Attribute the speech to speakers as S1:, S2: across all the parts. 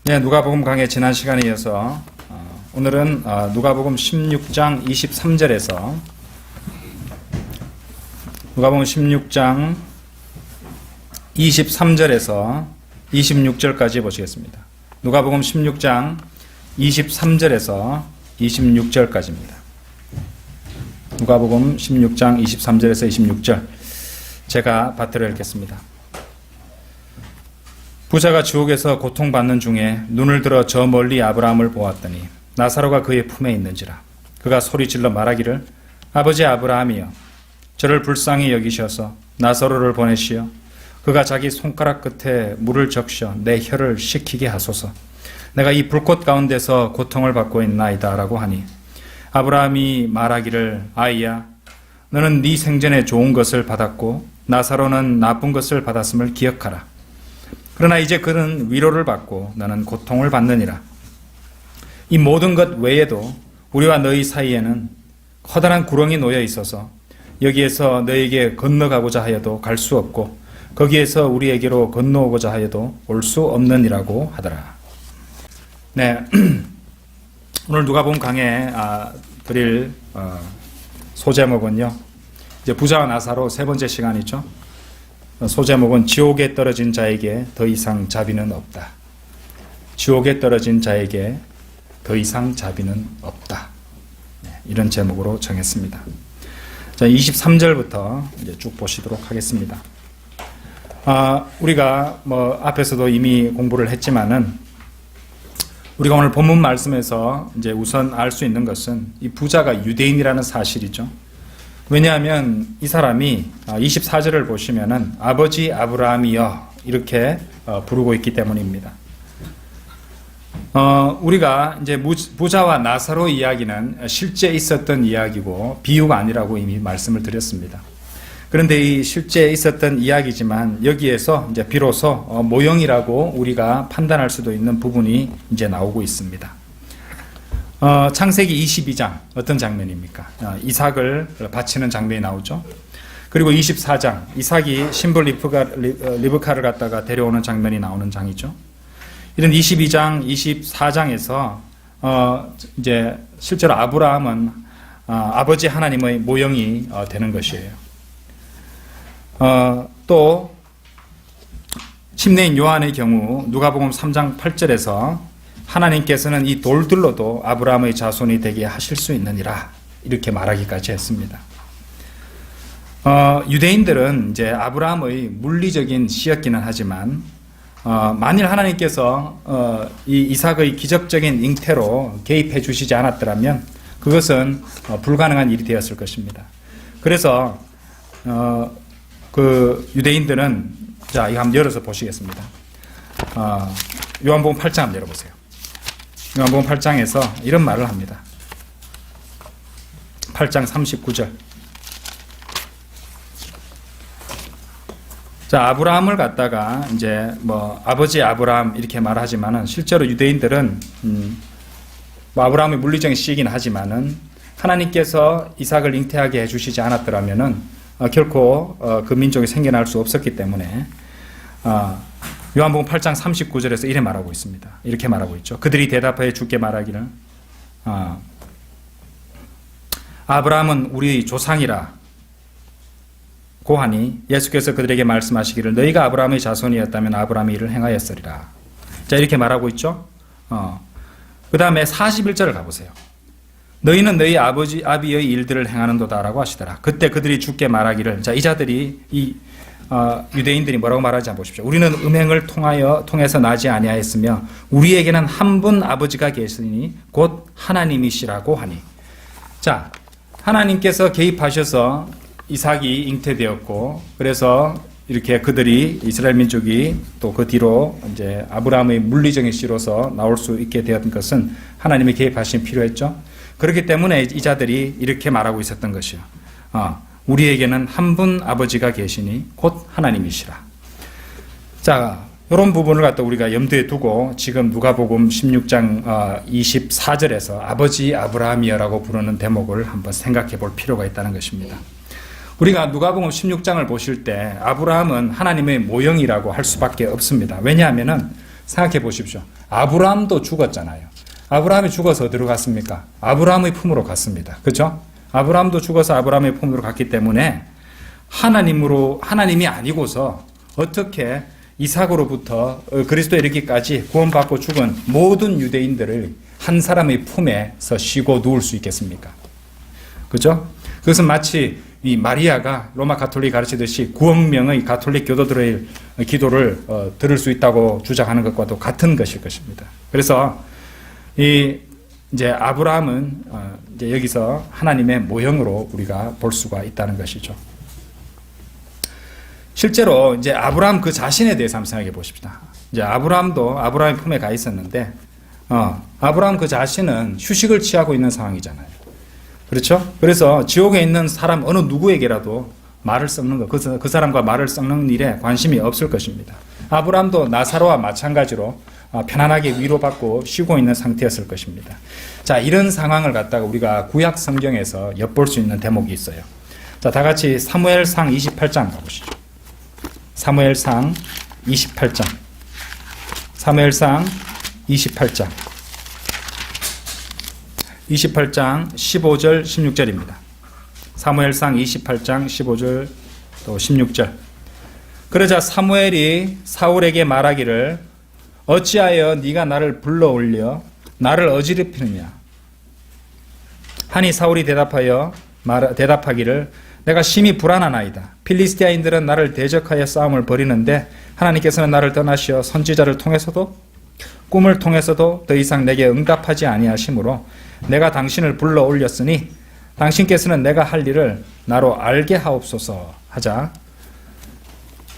S1: 네, 누가복음 강의 지난 시간에 이어서 오늘은 누가복음 16장 23절에서 누가복음 16장 23절에서 26절까지 보시겠습니다. 누가복음 16장 23절에서 26절까지입니다. 누가복음 16장 23절에서 26절 제가 받들어 읽겠습니다. 부자가 지옥에서 고통받는 중에 눈을 들어 저 멀리 아브라함을 보았더니 나사로가 그의 품에 있는지라. 그가 소리질러 말하기를 아버지 아브라함이여 저를 불쌍히 여기셔서 나사로를 보내시어 그가 자기 손가락 끝에 물을 적셔 내 혀를 식히게 하소서. 내가 이 불꽃 가운데서 고통을 받고 있나이다 라고 하니 아브라함이 말하기를 아이야 너는 네 생전에 좋은 것을 받았고 나사로는 나쁜 것을 받았음을 기억하라. 그러나 이제 그는 위로를 받고 너는 고통을 받느니라. 이 모든 것 외에도 우리와 너희 사이에는 커다란 구렁이 놓여 있어서 여기에서 너에게 건너가고자 하여도 갈 수 없고 거기에서 우리에게로 건너오고자 하여도 올 수 없느니라고 하더라. 네, 오늘 누가복음 강해 드릴 소제목은요. 이제 부자와 나사로 세 번째 시간이죠. 소제목은 지옥에 떨어진 자에게 더 이상 자비는 없다. 지옥에 떨어진 자에게 더 이상 자비는 없다. 이런 제목으로 정했습니다. 자, 23절부터 이제 쭉 보시도록 하겠습니다. 우리가 앞에서도 이미 공부를 했지만은 우리가 오늘 본문 말씀에서 이제 우선 알 수 있는 것은 이 부자가 유대인이라는 사실이죠. 왜냐하면 이 사람이 24절을 보시면은 아버지 아브라함이여 이렇게 부르고 있기 때문입니다. 우리가 이제 부자와 나사로 이야기는 실제 있었던 이야기고 비유가 아니라고 이미 말씀을 드렸습니다. 그런데 이 실제 있었던 이야기지만 여기에서 이제 비로소 모형이라고 우리가 판단할 수도 있는 부분이 이제 나오고 있습니다. 창세기 22장 어떤 장면입니까? 이삭을 바치는 장면이 나오죠. 그리고 24장 이삭이 신부 리브카를 갖다가 데려오는 장면이 나오는 장이죠. 이런 22장, 24장에서 이제 실제로 아브라함은 아버지 하나님의 모형이 되는 것이에요. 또 침례인 요한의 경우 누가복음 3장 8절에서 하나님께서는 이 돌들로도 아브라함의 자손이 되게 하실 수 있느니라 이렇게 말하기까지 했습니다. 유대인들은 이제 아브라함의 물리적인 씨였기는 하지만 만일 하나님께서 이 이삭의 기적적인 잉태로 개입해 주시지 않았더라면 그것은 불가능한 일이 되었을 것입니다. 그래서 그 유대인들은 자 이거 한번 열어서 보시겠습니다. 요한복음 8장 한번 열어보세요. 요한복음 8장에서 이런 말을 합니다. 8장 39절. 자, 아브라함을 갖다가 이제 아버지 아브라함 이렇게 말하지만은 실제로 유대인들은 아브라함의 물리적인 씨이긴 하지만은 하나님께서 이삭을 잉태하게 해주시지 않았더라면은 결코 그 민족이 생겨날 수 없었기 때문에 요한복음 8장 39절에서 이래 말하고 있습니다. 이렇게 말하고 있죠. 그들이 대답하여 주께 말하기를 아브라함은 우리 조상이라 고하니 예수께서 그들에게 말씀하시기를 너희가 아브라함의 자손이었다면 아브라함이 이를 행하였으리라. 자 이렇게 말하고 있죠. 그 다음에 41절을 가보세요. 너희는 너희 아비의 일들을 행하는도다라고 하시더라. 그때 그들이 주께 말하기를 자 이 자들이 유대인들이 뭐라고 말하지 한번 보십시오. 우리는 음행을 통해서 나지 아니하였으며 우리에게는 한 분 아버지가 계시니 곧 하나님이시라고 하니. 자, 하나님께서 개입하셔서 이삭이 잉태되었고 그래서 이렇게 그들이 이스라엘 민족이 또 그 뒤로 이제 아브라함의 물리적인 씨로서 나올 수 있게 되었던 것은 하나님의 개입하심이 필요했죠. 그렇기 때문에 이 자들이 이렇게 말하고 있었던 것이요. 우리에게는 한 분 아버지가 계시니 곧 하나님이시라. 자, 이런 부분을 갖다 우리가 염두에 두고 지금 누가복음 16장 24절에서 아버지 아브라함이여라고 부르는 대목을 한번 생각해 볼 필요가 있다는 것입니다. 우리가 누가복음 16장을 보실 때 아브라함은 하나님의 모형이라고 할 수밖에 없습니다. 왜냐하면은 생각해 보십시오. 아브라함도 죽었잖아요. 아브라함이 죽어서 어디로 갔습니까? 아브라함의 품으로 갔습니다. 그렇죠? 아브라함도 죽어서 아브라함의 품으로 갔기 때문에 하나님이 아니고서 어떻게 이삭으로부터 그리스도에 이르기까지 구원받고 죽은 모든 유대인들을 한 사람의 품에서 쉬고 누울 수 있겠습니까? 그죠? 그것은 마치 이 마리아가 로마 가톨릭이 가르치듯이 9억 명의 가톨릭 교도들의 기도를 들을 수 있다고 주장하는 것과도 같은 것일 것입니다. 그래서 이제 아브라함은 이제 여기서 하나님의 모형으로 우리가 볼 수가 있다는 것이죠. 실제로 이제 아브라함 그 자신에 대해서 한번 생각해 보십시다. 이제 아브라함도 아브라함의 품에 가 있었는데, 아브라함 그 자신은 휴식을 취하고 있는 상황이잖아요. 그렇죠? 그래서 지옥에 있는 사람 어느 누구에게라도 말을 썩는 것, 그 사람과 말을 썩는 일에 관심이 없을 것입니다. 아브라함도 나사로와 마찬가지로 편안하게 위로받고 쉬고 있는 상태였을 것입니다. 자, 이런 상황을 갖다가 우리가 구약 성경에서 엿볼 수 있는 대목이 있어요. 자, 다 같이 사무엘상 28장 가보시죠. 사무엘상 28장. 사무엘상 28장. 28장 15절 16절입니다. 사무엘상 28장 15절 또 16절. 그러자 사무엘이 사울에게 말하기를 어찌하여 네가 나를 불러올려 나를 어지럽히느냐 하니 사울이 대답하기를 내가 심히 불안하나이다. 필리스티아인들은 나를 대적하여 싸움을 벌이는데 하나님께서는 나를 떠나시어 선지자를 통해서도 꿈을 통해서도 더 이상 내게 응답하지 아니하시므로 내가 당신을 불러 올렸으니 당신께서는 내가 할 일을 나로 알게 하옵소서 하자.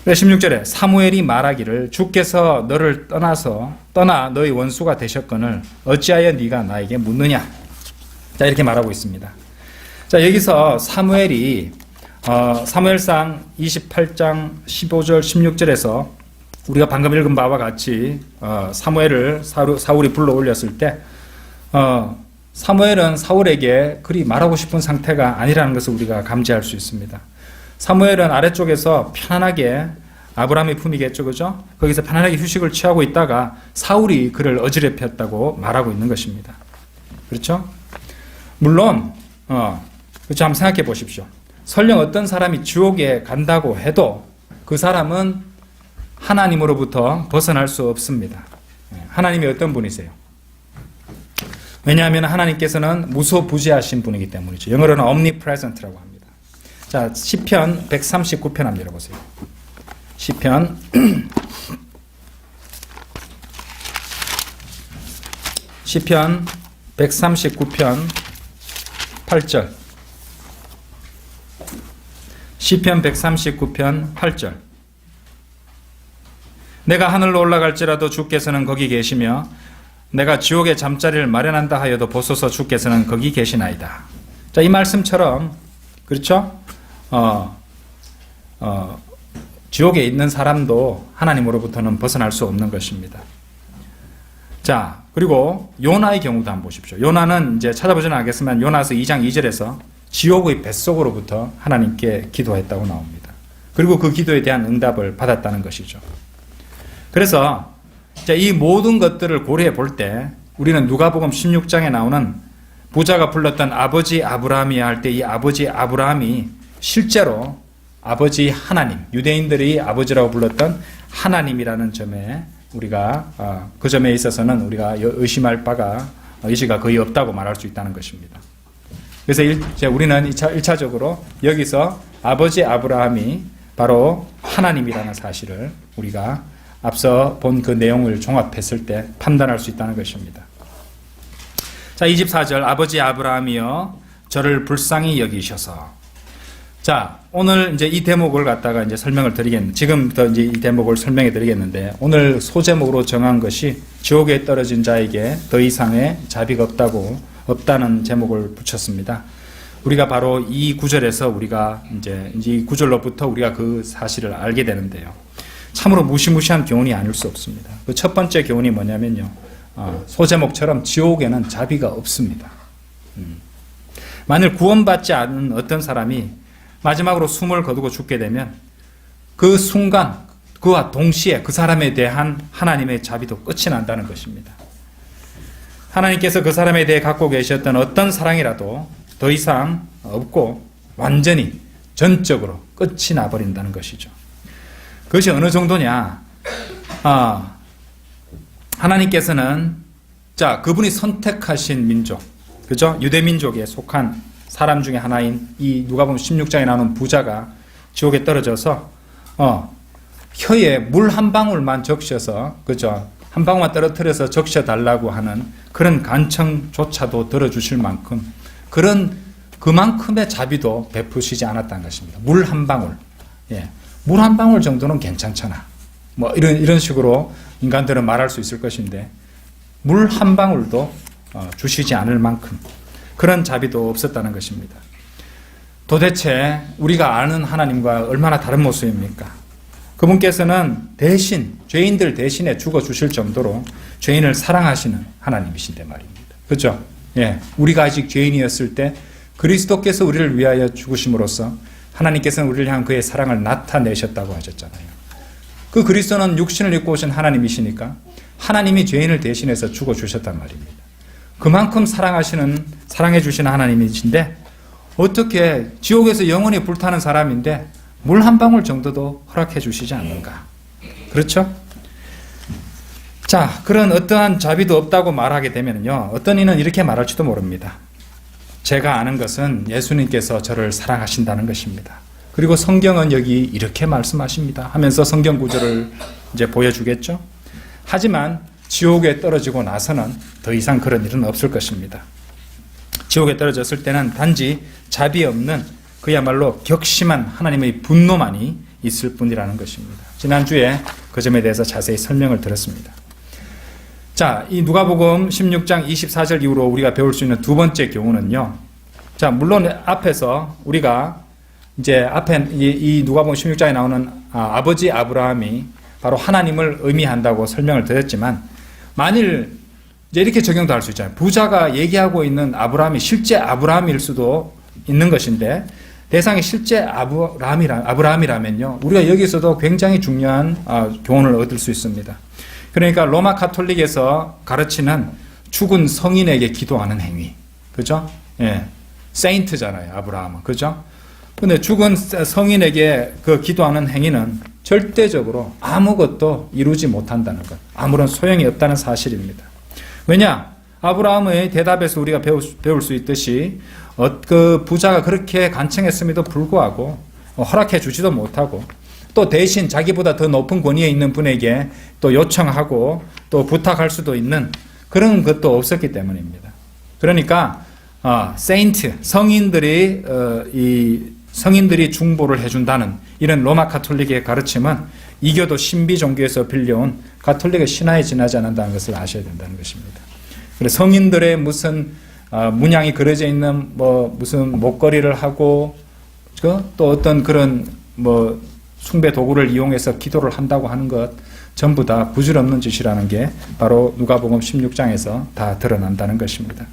S1: 16절에 사무엘이 말하기를 주께서 너를 떠나 너의 원수가 되셨거늘 어찌하여 네가 나에게 묻느냐. 자, 이렇게 말하고 있습니다. 자, 여기서 사무엘이 사무엘상 28장 15절 16절에서 우리가 방금 읽은 바와 같이 사무엘을 사울이 불러 올렸을 때 사무엘은 사울에게 그리 말하고 싶은 상태가 아니라는 것을 우리가 감지할 수 있습니다. 사무엘은 아래쪽에서 편안하게 아브라함의 품이겠죠, 그죠? 거기서 편안하게 휴식을 취하고 있다가 사울이 그를 어지럽혔다고 말하고 있는 것입니다. 그렇죠? 물론 그렇죠. 한번 생각해 보십시오. 설령 어떤 사람이 지옥에 간다고 해도 그 사람은 하나님으로부터 벗어날 수 없습니다. 하나님이 어떤 분이세요? 왜냐하면 하나님께서는 무소부재하신 분이기 때문이죠. 영어로는 omnipresent라고 합니다. 자, 시편 139편 한번 열어보세요. 시편 139편 8절. 시편 139편 8절. 내가 하늘로 올라갈지라도 주께서는 거기 계시며 내가 지옥에 잠자리를 마련한다 하여도 보소서 주께서는 거기 계시나이다. 자, 이 말씀처럼 그렇죠? 지옥에 있는 사람도 하나님으로부터는 벗어날 수 없는 것입니다. 자, 그리고 요나의 경우도 한번 보십시오. 요나는 이제 찾아보지는 않겠지만 요나서 2장 2절에서 지옥의 뱃속으로부터 하나님께 기도했다고 나옵니다. 그리고 그 기도에 대한 응답을 받았다는 것이죠. 그래서 이 모든 것들을 고려해 볼 때 우리는 누가복음 16장에 나오는 부자가 불렀던 아버지 아브라함이야 할 때 이 아버지 아브라함이 실제로 아버지 하나님, 유대인들이 아버지라고 불렀던 하나님이라는 점에 우리가 그 점에 있어서는 우리가 의심할 바가 의지가 거의 없다고 말할 수 있다는 것입니다. 그래서 우리는 1차적으로 여기서 아버지 아브라함이 바로 하나님이라는 사실을 우리가 앞서 본 그 내용을 종합했을 때 판단할 수 있다는 것입니다. 자, 24절 아버지 아브라함이여 저를 불쌍히 여기셔서. 자, 오늘 이제 이 대목을 갖다가 이제 설명을 드리겠는데 지금부터 이제 이 대목을 설명해 드리겠는데 오늘 소제목으로 정한 것이 지옥에 떨어진 자에게 더 이상의 자비가 없다는 제목을 붙였습니다. 우리가 바로 이 구절에서 우리가 이제 이 구절로부터 우리가 그 사실을 알게 되는데요. 참으로 무시무시한 교훈이 아닐 수 없습니다. 그 첫 번째 교훈이 뭐냐면요. 소제목처럼 지옥에는 자비가 없습니다. 만일 구원받지 않은 어떤 사람이 마지막으로 숨을 거두고 죽게 되면 그 순간 그와 동시에 그 사람에 대한 하나님의 자비도 끝이 난다는 것입니다. 하나님께서 그 사람에 대해 갖고 계셨던 어떤 사랑이라도 더 이상 없고 완전히 전적으로 끝이 나버린다는 것이죠. 그것이 어느 정도냐? 하나님께서는 그분이 선택하신 민족, 그죠? 유대 민족에 속한 사람 중에 하나인 이 누가복음 16장에 나오는 부자가 지옥에 떨어져서 혀에 물 한 방울만 적셔서, 그죠? 한 방울만 떨어뜨려서 적셔 달라고 하는 그런 간청조차도 들어주실 만큼 그만큼의 자비도 베푸시지 않았다는 것입니다. 물 한 방울, 물 한 방울 정도는 괜찮잖아. 뭐 이런 식으로 인간들은 말할 수 있을 것인데 물 한 방울도 주시지 않을 만큼 그런 자비도 없었다는 것입니다. 도대체 우리가 아는 하나님과 얼마나 다른 모습입니까? 그분께서는 대신 죄인들 대신에 죽어주실 정도로 죄인을 사랑하시는 하나님이신데 말입니다. 그렇죠? 우리가 아직 죄인이었을 때 그리스도께서 우리를 위하여 죽으심으로써 하나님께서는 우리를 향한 그의 사랑을 나타내셨다고 하셨잖아요. 그 그리스도는 육신을 입고 오신 하나님이시니까 하나님이 죄인을 대신해서 죽어주셨단 말입니다. 그만큼 사랑해 주시는 하나님이신데 어떻게 지옥에서 영원히 불타는 사람인데 물 한 방울 정도도 허락해 주시지 않는가? 그렇죠? 그런 어떠한 자비도 없다고 말하게 되면요, 어떤 이는 이렇게 말할지도 모릅니다. 제가 아는 것은 예수님께서 저를 사랑하신다는 것입니다. 그리고 성경은 여기 이렇게 말씀하십니다 하면서 성경 구절을 이제 보여주겠죠. 하지만 지옥에 떨어지고 나서는 더 이상 그런 일은 없을 것입니다. 지옥에 떨어졌을 때는 단지 자비 없는 그야말로 격심한 하나님의 분노만이 있을 뿐이라는 것입니다. 지난주에 그 점에 대해서 자세히 설명을 드렸습니다. 이 누가복음 16장 24절 이후로 우리가 배울 수 있는 두 번째 교훈은요. 물론 앞에서 우리가 이제 앞에 이 누가복음 16장에 나오는 아버지 아브라함이 바로 하나님을 의미한다고 설명을 드렸지만 만일 이제 이렇게 적용도 할 수 있잖아요. 부자가 얘기하고 있는 아브라함이 실제 아브라함일 수도 있는 것인데 대상이 실제 아브라함이라면요. 우리가 여기서도 굉장히 중요한 교훈을 얻을 수 있습니다. 그러니까 로마 가톨릭에서 가르치는 죽은 성인에게 기도하는 행위. 그죠? 세인트잖아요. 아브라함은. 그죠? 근데 죽은 성인에게 그 기도하는 행위는 절대적으로 아무것도 이루지 못한다는 것. 아무런 소용이 없다는 사실입니다. 왜냐? 아브라함의 대답에서 우리가 배울 수 있듯이 그 부자가 그렇게 간청했음에도 불구하고 허락해 주지도 못하고 또 대신 자기보다 더 높은 권위에 있는 분에게 또 요청하고 또 부탁할 수도 있는 그런 것도 없었기 때문입니다. 그러니까 세인트 성인들이 중보를 해준다는 이런 로마 가톨릭의 가르침은 이교도 신비 종교에서 빌려온 가톨릭의 신화에 지나지 않는다는 것을 아셔야 된다는 것입니다. 그래서 성인들의 무슨 문양이 그려져 있는 무슨 목걸이를 하고 또 어떤 그런 숭배 도구를 이용해서 기도를 한다고 하는 것 전부 다 부질없는 짓이라는 게 바로 누가복음 16장에서 다 드러난다는 것입니다.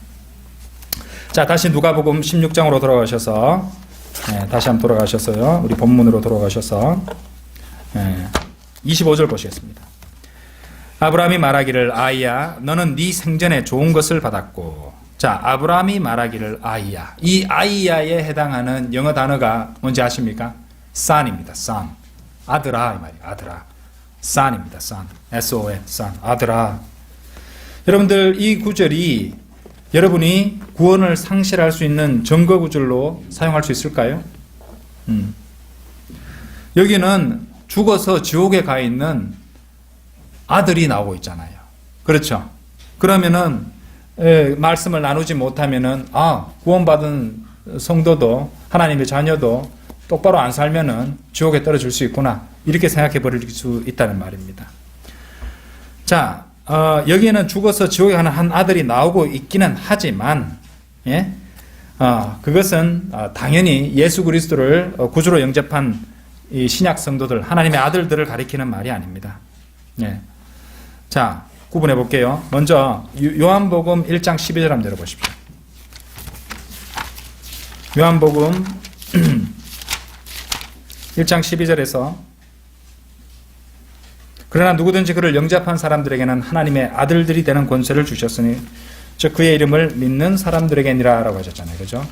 S1: 다시 누가복음 16장으로 돌아가셔서 다시 한번 돌아가셔서요. 우리 본문으로 돌아가셔서 25절 보시겠습니다. 아브라함이 말하기를 아이야 너는 네 생전에 좋은 것을 받았고. 아브라함이 말하기를 아이야. 이 아이야에 해당하는 영어 단어가 뭔지 아십니까? son입니다. son. 아들아 이 말이에요. 아들아. son입니다. son. S-O-N. son. 아들아. 여러분들 이 구절이 여러분이 구원을 상실할 수 있는 증거 구절로 사용할 수 있을까요? 여기는 죽어서 지옥에 가 있는 아들이 나오고 있잖아요. 그렇죠? 그러면은 말씀을 나누지 못하면은 구원받은 성도도 하나님의 자녀도 똑바로 안 살면은 지옥에 떨어질 수 있구나 이렇게 생각해 버릴 수 있다는 말입니다. 여기에는 죽어서 지옥에 가는 한 아들이 나오고 있기는 하지만 그것은 당연히 예수 그리스도를 구주로 영접한 이 신약 성도들 하나님의 아들들을 가리키는 말이 아닙니다. 구분해 볼게요. 먼저 요한복음 1장 12절 한번 열어보십시오. 요한복음 1장 12절에서 그러나 누구든지 그를 영접한 사람들에게는 하나님의 아들들이 되는 권세를 주셨으니 즉 그의 이름을 믿는 사람들에게니라 라고 하셨잖아요. 그죠?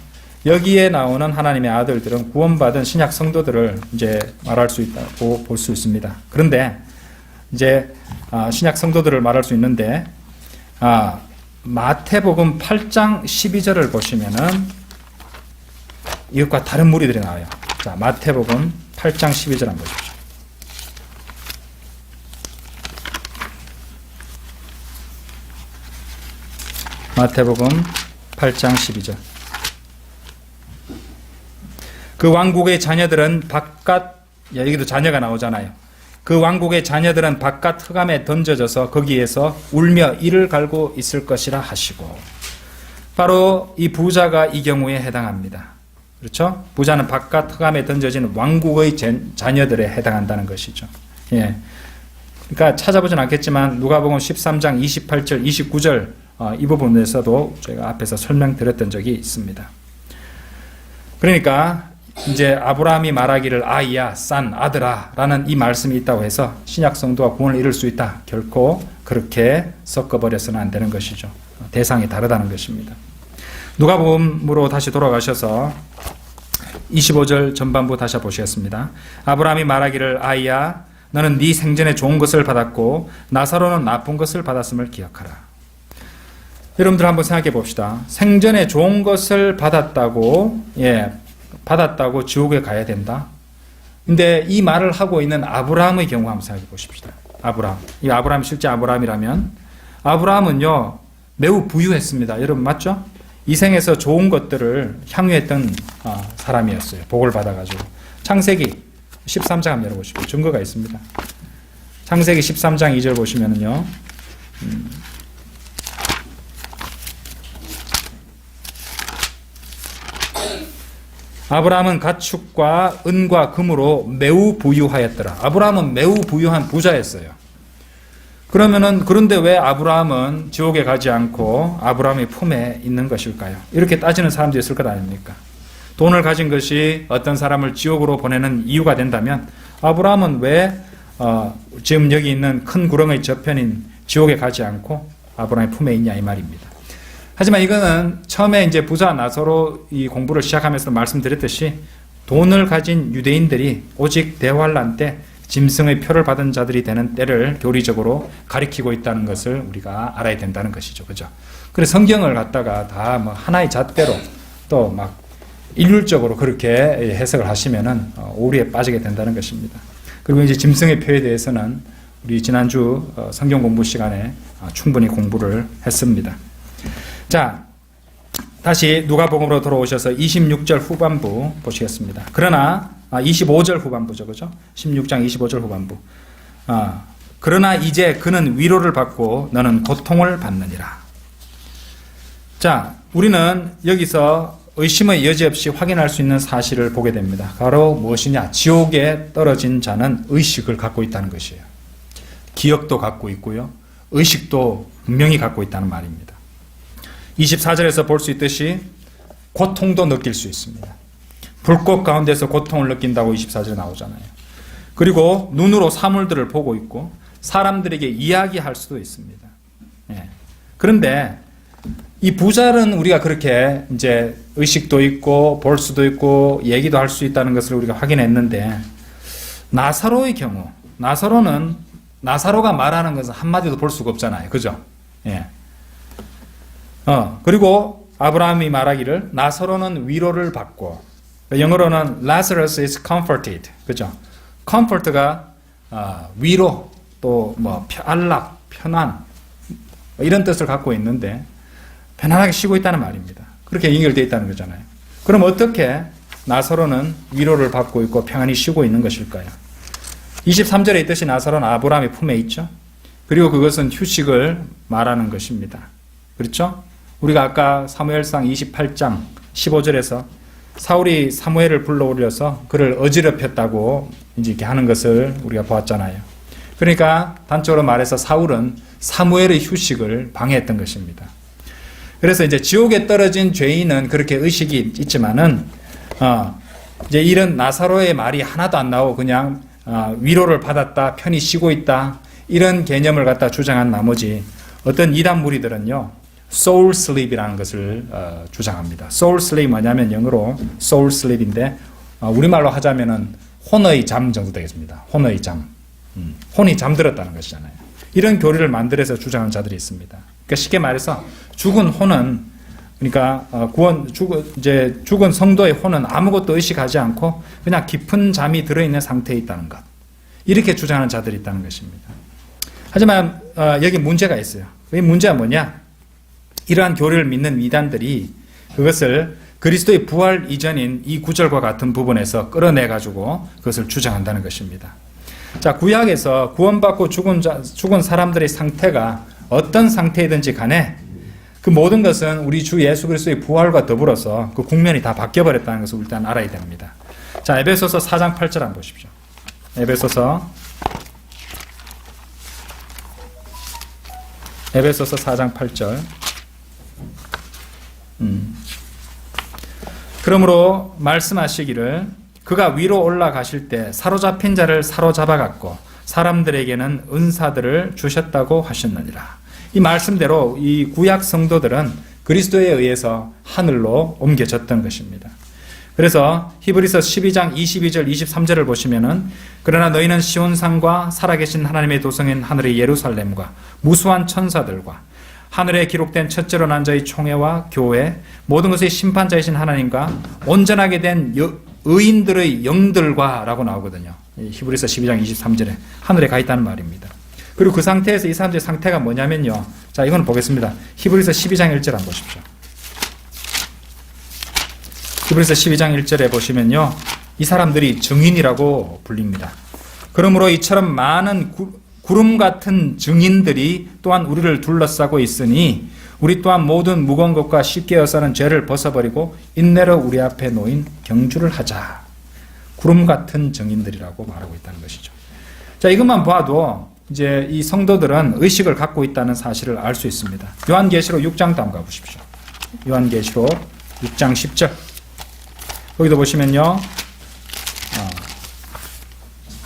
S1: 여기에 나오는 하나님의 아들들은 구원받은 신약 성도들을 이제 말할 수 있다고 볼 수 있습니다. 그런데 이제 신약 성도들을 말할 수 있는데 마태복음 8장 12절을 보시면은 이것과 다른 무리들이 나와요. 자, 마태복음 8장 12절 한번 보십시오. 마태복음 8장 12절. 그 왕국의 자녀들은 바깥, 여기도 자녀가 나오잖아요. 그 왕국의 자녀들은 바깥 흑암에 던져져서 거기에서 울며 이를 갈고 있을 것이라 하시고, 바로 이 부자가 이 경우에 해당합니다. 그렇죠? 부자는 바깥 흑암에 던져진 왕국의 자녀들에 해당한다는 것이죠. 예. 그러니까 찾아보진 않겠지만 누가복음 13장 28절, 29절 이 부분에서도 제가 앞에서 설명드렸던 적이 있습니다. 그러니까 이제 아브라함이 말하기를 아이야, 싼 아들아 라는 이 말씀이 있다고 해서 신약 성도가 구원을 이룰 수 있다. 결코 그렇게 섞어버려서는 안 되는 것이죠. 대상이 다르다는 것입니다. 누가복음으로 다시 돌아가셔서 25절 전반부 다시 보시겠습니다. 아브라함이 말하기를 아이야, 너는 네 생전에 좋은 것을 받았고 나사로는 나쁜 것을 받았음을 기억하라. 여러분들 한번 생각해 봅시다. 생전에 좋은 것을 받았다고 지옥에 가야 된다. 근데 이 말을 하고 있는 아브라함의 경우 한번 생각해 보십시다. 이 아브라함이 실제 아브라함이라면, 아브라함은요 매우 부유했습니다. 여러분 맞죠? 이 생에서 좋은 것들을 향유했던 사람이었어요. 복을 받아가지고. 창세기 13장 한번 열어보십시오. 증거가 있습니다. 창세기 13장 2절 보시면은요. 아브라함은 가축과 은과 금으로 매우 부유하였더라. 아브라함은 매우 부유한 부자였어요. 그런데 왜 아브라함은 지옥에 가지 않고 아브라함의 품에 있는 것일까요? 이렇게 따지는 사람도 있을 것 아닙니까? 돈을 가진 것이 어떤 사람을 지옥으로 보내는 이유가 된다면 아브라함은 왜 지금 여기 있는 큰 구렁의 저편인 지옥에 가지 않고 아브라함의 품에 있냐 이 말입니다. 하지만 이거는 처음에 이제 부자 나사로 이 공부를 시작하면서 말씀드렸듯이 돈을 가진 유대인들이 오직 대환란 때 짐승의 표를 받은 자들이 되는 때를 교리적으로 가리키고 있다는 것을 우리가 알아야 된다는 것이죠. 그죠? 그래서 성경을 갖다가 다 뭐 하나의 잣대로 또 막 일률적으로 그렇게 해석을 하시면은 오류에 빠지게 된다는 것입니다. 그리고 이제 짐승의 표에 대해서는 우리 지난주 성경 공부 시간에 충분히 공부를 했습니다. 자, 다시 누가복음으로 돌아오셔서 26절 후반부 보시겠습니다. 그러나 25절 후반부죠. 그죠? 16장 25절 후반부. 그러나 이제 그는 위로를 받고 너는 고통을 받느니라. 자, 우리는 여기서 의심의 여지 없이 확인할 수 있는 사실을 보게 됩니다. 바로 무엇이냐? 지옥에 떨어진 자는 의식을 갖고 있다는 것이에요. 기억도 갖고 있고요. 의식도 분명히 갖고 있다는 말입니다. 24절에서 볼 수 있듯이 고통도 느낄 수 있습니다. 불꽃 가운데서 고통을 느낀다고 24절에 나오잖아요. 그리고 눈으로 사물들을 보고 있고 사람들에게 이야기할 수도 있습니다. 예. 그런데 이 부자는 우리가 그렇게 이제 의식도 있고 볼 수도 있고 얘기도 할 수 있다는 것을 우리가 확인했는데 나사로의 경우, 나사로가 말하는 것은 한마디도 볼 수가 없잖아요. 그죠? 예. 그리고 아브라함이 말하기를 나사로는 위로를 받고, 영어로는 Lazarus is comforted. 그죠? comfort가 위로, 또 뭐 안락, 편안 이런 뜻을 갖고 있는데 편안하게 쉬고 있다는 말입니다. 그렇게 연결되어 있다는 거잖아요. 그럼 어떻게 나사로는 위로를 받고 있고 평안히 쉬고 있는 것일까요? 23절에 있듯이 나사로는 아브라함의 품에 있죠. 그리고 그것은 휴식을 말하는 것입니다. 그렇죠? 우리가 아까 사무엘상 28장 15절에서 사울이 사무엘을 불러올려서 그를 어지럽혔다고 이제 이렇게 하는 것을 우리가 보았잖아요. 그러니까 단적으로 말해서 사울은 사무엘의 휴식을 방해했던 것입니다. 그래서 이제 지옥에 떨어진 죄인은 그렇게 의식이 있지만은 이제 이런 나사로의 말이 하나도 안 나오고 그냥 위로를 받았다, 편히 쉬고 있다 이런 개념을 갖다 주장한 나머지 어떤 이단 무리들은요, soul sleep이라는 것을 주장합니다. soul sleep 뭐냐면 영어로 soul sleep인데 우리말로 하자면은 혼의 잠 정도 되겠습니다. 혼의 잠. 혼이 잠들었다는 것이잖아요. 이런 교리를 만들어서 주장하는 자들이 있습니다. 그러니까 쉽게 말해서 죽은 혼은, 그러니까 죽은 성도의 혼은 아무것도 의식하지 않고 그냥 깊은 잠이 들어있는 상태에 있다는 것. 이렇게 주장하는 자들이 있다는 것입니다. 하지만 여기 문제가 있어요. 이 문제가 뭐냐? 이러한 교리를 믿는 이단들이 그것을 그리스도의 부활 이전인 이 구절과 같은 부분에서 끌어내가지고 그것을 주장한다는 것입니다. 자, 구약에서 구원받고 죽은 사람들의 상태가 어떤 상태이든지 간에 그 모든 것은 우리 주 예수 그리스도의 부활과 더불어서 그 국면이 다 바뀌어버렸다는 것을 일단 알아야 됩니다. 자, 에베소서 4장 8절 한번 보십시오. 에베소서 4장 8절. 그러므로 말씀하시기를 그가 위로 올라가실 때 사로잡힌 자를 사로잡아갔고 사람들에게는 은사들을 주셨다고 하셨느니라. 이 말씀대로 이 구약 성도들은 그리스도에 의해서 하늘로 옮겨졌던 것입니다. 그래서 히브리서 12장 22절 23절을 보시면은 그러나 너희는 시온산과 살아계신 하나님의 도성인 하늘의 예루살렘과 무수한 천사들과 하늘에 기록된 첫째로 난 자의 총회와 교회 모든 것의 심판자이신 하나님과 온전하게 된 의인들의 영들과 라고 나오거든요. 히브리서 12장 23절에 하늘에 가 있다는 말입니다. 그리고 그 상태에서 이 사람들의 상태가 뭐냐면요, 자, 이건 보겠습니다. 히브리서 12장 1절 한번 보십시오. 히브리서 12장 1절에 보시면요, 이 사람들이 증인이라고 불립니다. 그러므로 이처럼 많은 구름 같은 증인들이 또한 우리를 둘러싸고 있으니 우리 또한 모든 무거운 것과 쉽게 여사는 죄를 벗어버리고 인내로 우리 앞에 놓인 경주를 하자. 구름 같은 증인들이라고 말하고 있다는 것이죠. 자, 이것만 봐도 이제 이 성도들은 의식을 갖고 있다는 사실을 알 수 있습니다. 요한계시록 6장도 한번 가보십시오. 요한계시록 6장 10절. 거기도 보시면요,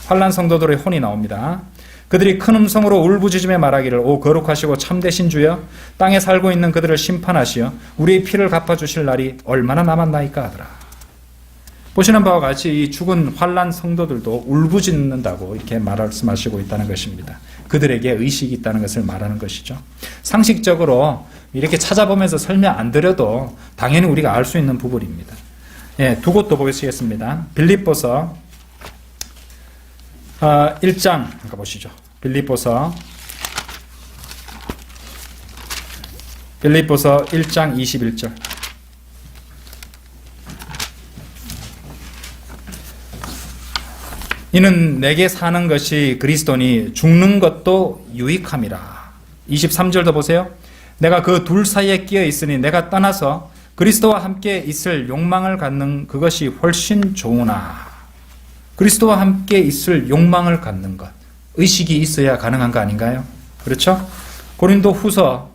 S1: 환난 성도들의 혼이 나옵니다. 그들이 큰 음성으로 울부짖으며 말하기를 오 거룩하시고 참되신 주여 땅에 살고 있는 그들을 심판하시어 우리의 피를 갚아주실 날이 얼마나 남았나이까 하더라. 보시는 바와 같이 이 죽은 환난 성도들도 울부짖는다고 이렇게 말씀하시고 있다는 것입니다. 그들에게 의식이 있다는 것을 말하는 것이죠. 상식적으로 이렇게 찾아보면서 설명 안 드려도 당연히 우리가 알 수 있는 부분입니다. 예, 두 곳도 보시겠습니다. 빌립보서 1장 가보시죠. 빌립보서 1장 21절. 이는 내게 사는 것이 그리스도니 죽는 것도 유익함이라. 23절도 보세요. 내가 그 둘 사이에 끼어 있으니 내가 떠나서 그리스도와 함께 있을 욕망을 갖는 그것이 훨씬 좋으나. 그리스도와 함께 있을 욕망을 갖는 것, 의식이 있어야 가능한 거 아닌가요? 그렇죠? 고린도 후서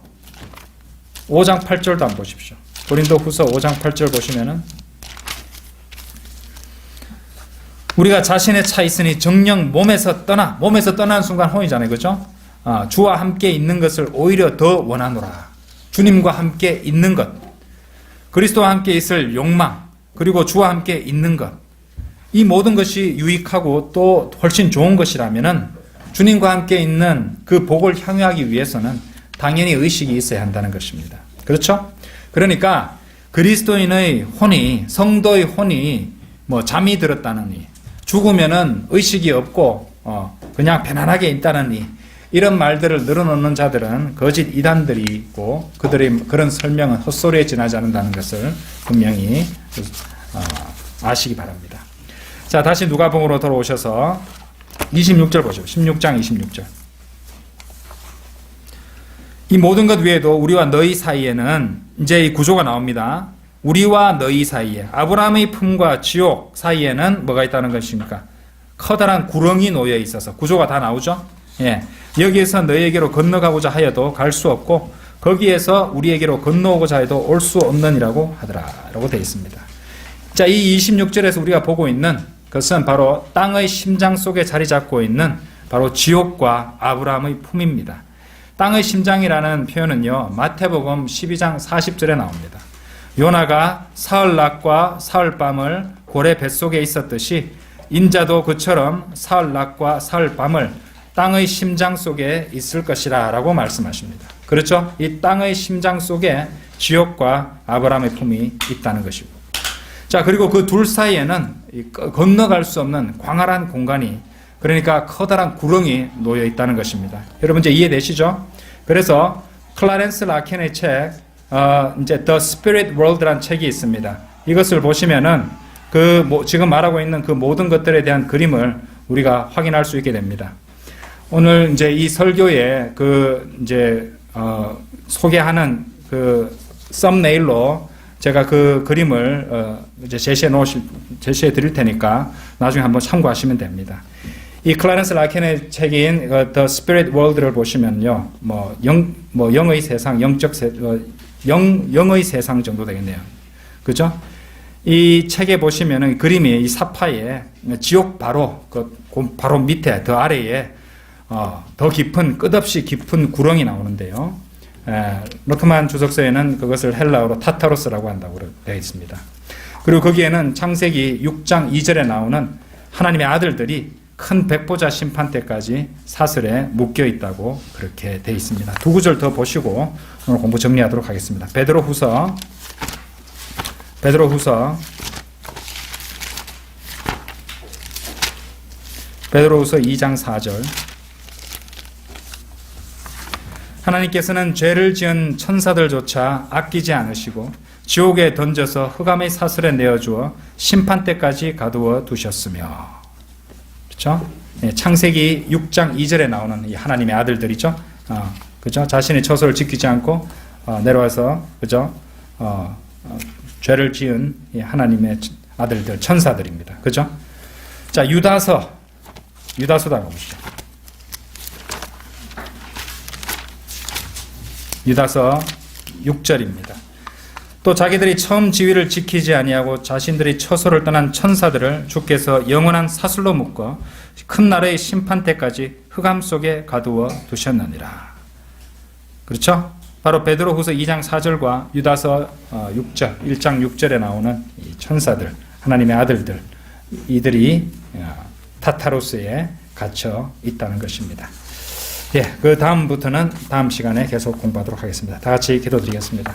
S1: 5장 8절도 한번 보십시오. 고린도 후서 5장 8절 보시면은 우리가 자신의 차 있으니 정령 몸에서 떠나는 순간 혼이잖아요. 그렇죠? 주와 함께 있는 것을 오히려 더 원하노라. 주님과 함께 있는 것, 그리스도와 함께 있을 욕망, 그리고 주와 함께 있는 것, 이 모든 것이 유익하고 또 훨씬 좋은 것이라면은 주님과 함께 있는 그 복을 향유하기 위해서는 당연히 의식이 있어야 한다는 것입니다. 그렇죠? 그러니까 그리스도인의 혼이, 성도의 혼이 뭐 잠이 들었다느니, 죽으면은 의식이 없고 그냥 편안하게 있다느니, 이런 말들을 늘어놓는 자들은 거짓 이단들이 있고 그들의 그런 설명은 헛소리에 지나지 않는다는 것을 분명히 아시기 바랍니다. 자, 다시 누가복음으로 돌아오셔서 26절 보시죠. 16장 26절. 이 모든 것 외에도 우리와 너희 사이에는 이제 이 구조가 나옵니다. 우리와 너희 사이에, 아브라함의 품과 지옥 사이에는 뭐가 있다는 것입니까? 커다란 구렁이 놓여 있어서 구조가 다 나오죠. 예, 여기에서 너희에게로 건너가고자 하여도 갈 수 없고 거기에서 우리에게로 건너오고자 해도 올 수 없느니라고 하더라 라고 되어 있습니다. 자, 이 26절에서 우리가 보고 있는 것은 바로 땅의 심장 속에 자리 잡고 있는 바로 지옥과 아브라함의 품입니다. 땅의 심장이라는 표현은요, 마태복음 12장 40절에 나옵니다. 요나가 사흘낮과 사흘밤을 고래 뱃속에 있었듯이 인자도 그처럼 사흘낮과 사흘밤을 땅의 심장 속에 있을 것이라 라고 말씀하십니다. 그렇죠? 이 땅의 심장 속에 지옥과 아브라함의 품이 있다는 것이고, 자, 그리고 그 둘 사이에는 건너갈 수 없는 광활한 공간이, 그러니까 커다란 구렁이 놓여 있다는 것입니다. 여러분 이제 이해되시죠? 그래서 클라렌스 라켄의 책, 이제 The Spirit World라는 책이 있습니다. 이것을 보시면은 지금 말하고 있는 그 모든 것들에 대한 그림을 우리가 확인할 수 있게 됩니다. 오늘 이제 이 설교에 소개하는 그 썸네일로 제가 그 그림을 이제 제시해 드릴 테니까 나중에 한번 참고하시면 됩니다. 이 클라렌스 라켄의 책인 The Spirit World를 보시면요, 영의 세상, 영의 세상 정도 되겠네요. 그죠? 이 책에 보시면은 그림이 이 사파에 지옥 바로 바로 밑에 더 아래에 더 깊은, 끝없이 깊은 구렁이 나오는데요. 로트만 주석서에는 그것을 헬라어로 타타로스라고 한다고 되어 있습니다. 그리고 거기에는 창세기 6장 2절에 나오는 하나님의 아들들이 큰 백보자 심판 때까지 사슬에 묶여 있다고 그렇게 되어 있습니다. 두 구절 더 보시고 오늘 공부 정리하도록 하겠습니다. 베드로후서 2장 4절. 하나님께서는 죄를 지은 천사들조차 아끼지 않으시고 지옥에 던져서 흑암의 사슬에 내어주어 심판 때까지 가두어 두셨으며. 그렇죠? 네, 창세기 6장 2절에 나오는 이 하나님의 아들들이죠. 그죠? 자신의 처소를 지키지 않고 내려와서, 그죠? 죄를 지은 이 하나님의 아들들, 천사들입니다. 그죠? 자, 유다서다 가보시죠. 유다서 6절입니다. 또 자기들이 처음 지위를 지키지 아니하고 자신들이 처소를 떠난 천사들을 주께서 영원한 사슬로 묶어 큰 날의 심판 때까지 흑암 속에 가두어 두셨느니라. 그렇죠? 바로 베드로후서 2장 4절과 유다서 1장 6절에 나오는 이 천사들, 하나님의 아들들, 이들이 타타로스에 갇혀 있다는 것입니다. 그 다음부터는 다음 시간에 계속 공부하도록 하겠습니다. 다 같이 기도드리겠습니다.